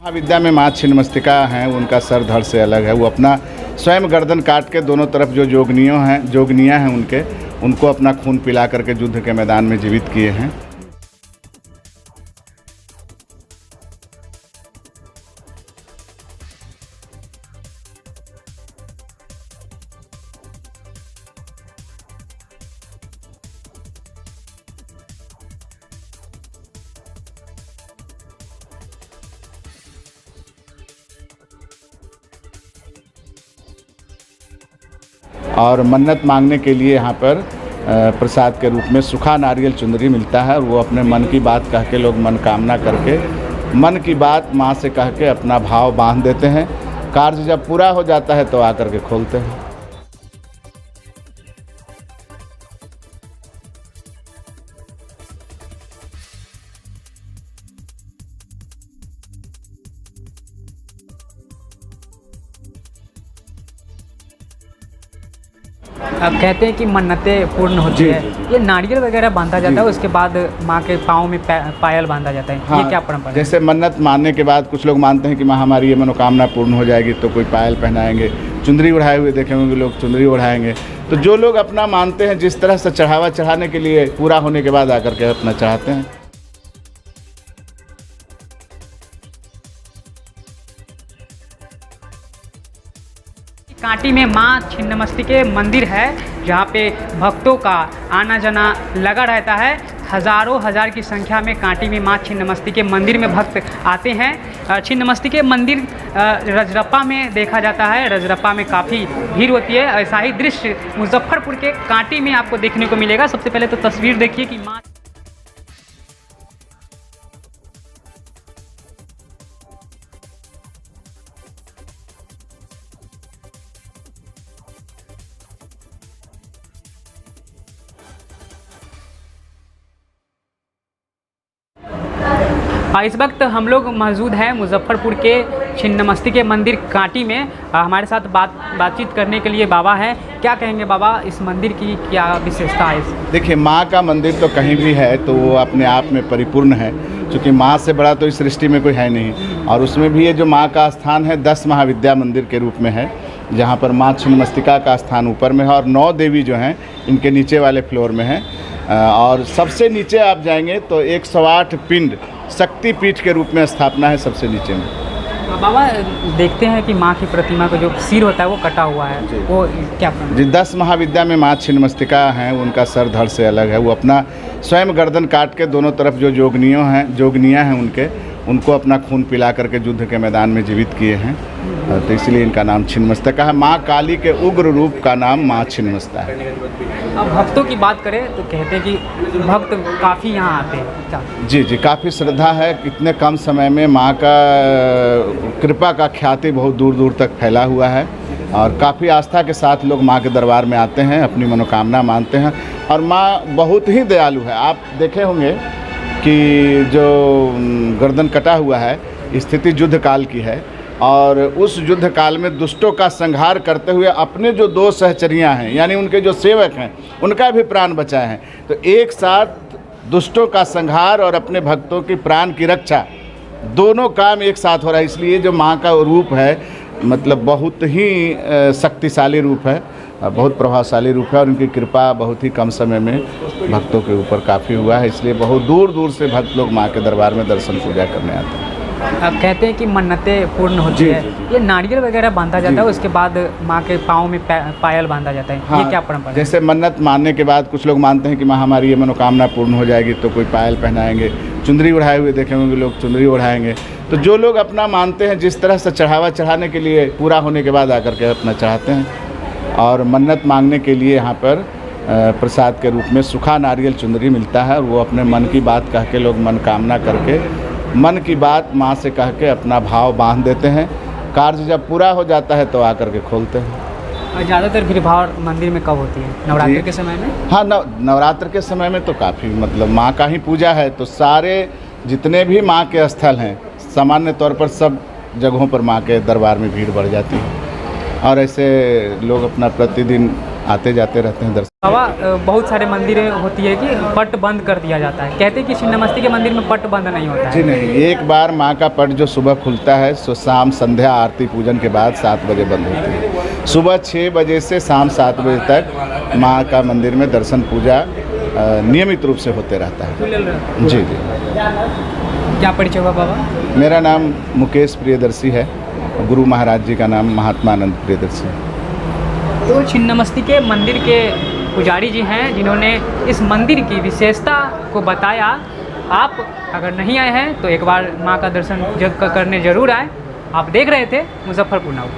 महाविद्या में माँ छिन्नमस्तिका हैं, उनका सर धड़ से अलग है। वो अपना स्वयं गर्दन काट के दोनों तरफ जो जोगनियाँ हैं उनको अपना खून पिला करके युद्ध के मैदान में जीवित किए हैं। और मन्नत मांगने के लिए यहाँ पर प्रसाद के रूप में सूखा नारियल चुंदरी मिलता है और वो अपने मन की बात कह के लोग मनोकामना करके मन की बात माँ से कह के अपना भाव बांध देते हैं। कार्य जब पूरा हो जाता है तो आकर के खोलते हैं। अब कहते हैं कि मन्नतें पूर्ण होती है। ये नारियल वगैरह बांधा जाता है, उसके बाद माँ के पाँव में पायल बांधा जाता है। हाँ, ये क्या परंपरा है? जैसे मन्नत मानने के बाद कुछ लोग मानते हैं कि माँ हमारी ये मनोकामना पूर्ण हो जाएगी तो कोई पायल पहनाएंगे, चुंदरी उड़ाए हुए देखे होंगे लोग, चुंदरी उड़ाएंगे। तो जो लोग अपना मानते हैं, जिस तरह से चढ़ावा चढ़ाने के लिए पूरा होने के बाद आकर के अपना चढ़ाते हैं। कांटी में माँ छिन्नमस्तिके मंदिर है, जहाँ पे भक्तों का आना जाना लगा रहता है। हज़ारों हज़ार की संख्या में कांटी में माँ छिन्नमस्तिके मंदिर में भक्त आते हैं। छिन्नमस्तिके मंदिर रजरप्पा में देखा जाता है। रजरप्पा में काफ़ी भीड़ होती है। ऐसा ही दृश्य मुजफ्फरपुर के कांटी में आपको देखने को मिलेगा। सबसे पहले तो तस्वीर देखिए कि माँ इस वक्त हम लोग मौजूद हैं मुजफ्फरपुर के छिन्नमस्तिके मंदिर कांटी में। हमारे साथ बातचीत करने के लिए बाबा हैं। क्या कहेंगे बाबा, इस मंदिर की क्या विशेषता है? देखिए, माँ का मंदिर तो कहीं भी है तो वो अपने आप में परिपूर्ण है, क्योंकि माँ से बड़ा तो इस सृष्टि में कोई है नहीं। और उसमें भी ये जो माँ का स्थान है 10 महाविद्या मंदिर के रूप में है, जहाँ पर माँ छिन्नमस्तिका का स्थान ऊपर में है और 9 देवी जो हैं इनके नीचे वाले फ्लोर में है। और सबसे नीचे आप जाएंगे तो 108 पिंड शक्तिपीठ के रूप में स्थापना है सबसे नीचे में। बाबा देखते हैं कि माँ की प्रतिमा का जो सिर होता है वो कटा हुआ है, वो क्या जी 10 महाविद्या में माँ छिन्नमस्तिका हैं, उनका सर धड़ से अलग है। वो अपना स्वयं गर्दन काट के दोनों तरफ जो जोगनियाँ हैं उनको अपना खून पिला करके युद्ध के मैदान में जीवित किए हैं। तो इसलिए इनका नाम छिन्नमस्तिका है। माँ काली के उग्र रूप का नाम माँ छिन्नमस्तिका है। अब भक्तों की बात करें तो कहते हैं कि भक्त काफ़ी यहाँ आते हैं। जी काफ़ी श्रद्धा है। इतने कम समय में माँ का कृपा का ख्याति बहुत दूर दूर तक फैला हुआ है और काफ़ी आस्था के साथ लोग माँ के दरबार में आते हैं, अपनी मनोकामना मानते हैं। और माँ बहुत ही दयालु है। आप देखे होंगे कि जो गर्दन कटा हुआ है स्थिति युद्ध काल की है और उस युद्ध काल में दुष्टों का संहार करते हुए अपने जो 2 सहचरियाँ हैं यानी उनके जो सेवक हैं उनका भी प्राण बचाए हैं। तो एक साथ दुष्टों का संहार और अपने भक्तों की प्राण की रक्षा, दोनों काम एक साथ हो रहा है। इसलिए जो माँ का रूप है मतलब बहुत ही शक्तिशाली रूप है, बहुत प्रभावशाली रूप है और उनकी कृपा बहुत ही कम समय में भक्तों के ऊपर काफ़ी हुआ है। इसलिए बहुत दूर दूर से भक्त लोग माँ के दरबार में दर्शन पूजा करने आते हैं। अब कहते हैं कि मन्नतें पूर्ण होती है। ये नारियल वगैरह बांधा जाता है, उसके बाद माँ के पाँव में पायल बांधा जाता है। हाँ, ये क्या परंपरा है? जैसे मन्नत मानने के बाद कुछ लोग मानते हैं कि माँ हमारी ये मनोकामना पूर्ण हो जाएगी तो कोई पायल पहनाएंगे, चुंदरी उड़ाए हुए देखे होंगे लोग, चुंदरी उड़ाएंगे। तो जो लोग अपना मानते हैं, जिस तरह से चढ़ावा चढ़ाने के लिए पूरा होने के बाद आकर के अपना चढ़ाते हैं। और मन्नत मांगने के लिए यहाँ पर प्रसाद के रूप में सूखा नारियल चुंदरी मिलता है और वो अपने मन की बात कह के लोग मनोकामना करके मन की बात माँ से कह के अपना भाव बांध देते हैं। कार्य जब पूरा हो जाता है तो आकर के खोलते हैं। और ज़्यादातर भीड़ भाड़ मंदिर में कब होती है? नवरात्रि के समय में? हाँ, नवरात्र के समय में तो काफ़ी मतलब माँ का ही पूजा है तो सारे जितने भी माँ के स्थल हैं सामान्य तौर पर सब जगहों पर माँ के दरबार में भीड़ बढ़ जाती है। और ऐसे लोग अपना प्रतिदिन आते जाते रहते हैं दर्शन। बाबा बहुत सारे मंदिरें होती है कि पट बंद कर दिया जाता है, कहते हैं कि छिन्नमस्ती के मंदिर में पट बंद नहीं होता जी है। नहीं, एक बार माँ का पट जो सुबह खुलता है सो शाम संध्या आरती पूजन के बाद 7 बजे बंद होती है। सुबह 6 बजे से शाम 7 बजे तक माँ का मंदिर में दर्शन पूजा नियमित रूप से होते रहता है। खुलल रहता जी जी। है। क्या परिचय हुआ बाबा? मेरा नाम मुकेश प्रियदर्शी है, गुरु महाराज जी का नाम महात्मा आनंद प्रियदर्शी है। तो छिन्नमस्ती के मंदिर के पुजारी जी हैं जिन्होंने इस मंदिर की विशेषता को बताया। आप अगर नहीं आए हैं तो एक बार माँ का दर्शन करने ज़रूर आए। आप देख रहे थे मुजफ्फरपुर नाउ।